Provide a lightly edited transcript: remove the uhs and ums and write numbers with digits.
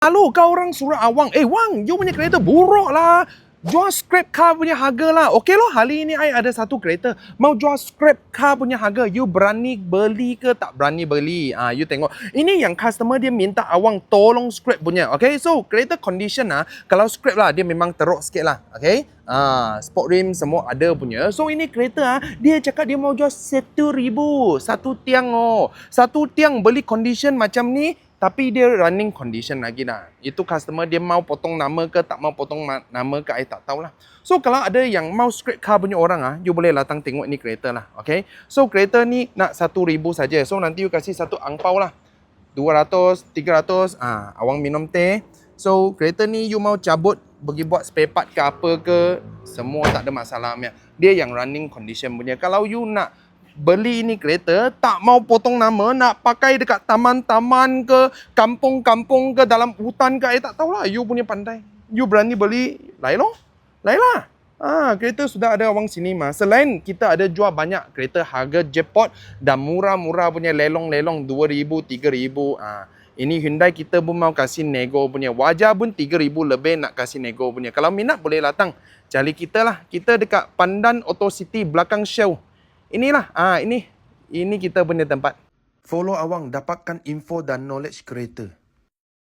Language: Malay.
Lalu kau orang surat awang, Wang, you punya kereta buruk lah. Jual scrap car punya harga lah. Okey loh, hari ini I ada satu kereta. Mau jual scrap car punya harga. You berani beli ke tak berani beli? You tengok. Ini yang customer dia minta awang tolong scrap punya. Okay, so kereta condition kalau scrap lah, dia memang teruk sikit lah. Okay. Sport rim semua ada punya. So ini kereta dia cakap dia mau jual 1,000. Satu tiang Satu tiang beli condition macam ni. Tapi dia running condition lagi lah. Itu customer dia mau potong nama ke tak mau potong nama ke, I tak tahulah. So kalau ada yang mau scrap car punya orang you boleh datang tengok ni kereta lah. Okay. So kereta ni nak 1,000 saja. So nanti you kasih satu angpau lah. 200, 300. Awang minum teh. So kereta ni you mau cabut pergi buat spare part ke apa ke, semua tak ada masalah. Dia yang running condition punya. Kalau you nak beli ni kereta, tak mau potong nama, nak pakai dekat taman-taman ke, kampung-kampung ke, dalam hutan ke, tak tahulah. You punya pandai. You berani beli, lain lah. Kereta sudah ada awang sini Selain kita ada jual banyak kereta harga jackpot dan murah-murah punya lelong-lelong 2,000, 3,000. Ini Hyundai kita pun mau kasih nego punya. Wajar pun 3,000 lebih nak kasih nego punya. Kalau minat boleh datang. Cari kita lah. Kita dekat Pandan Auto City belakang Shell. Inilah, ini kita punya tempat. Follow awang dapatkan info dan knowledge kereta.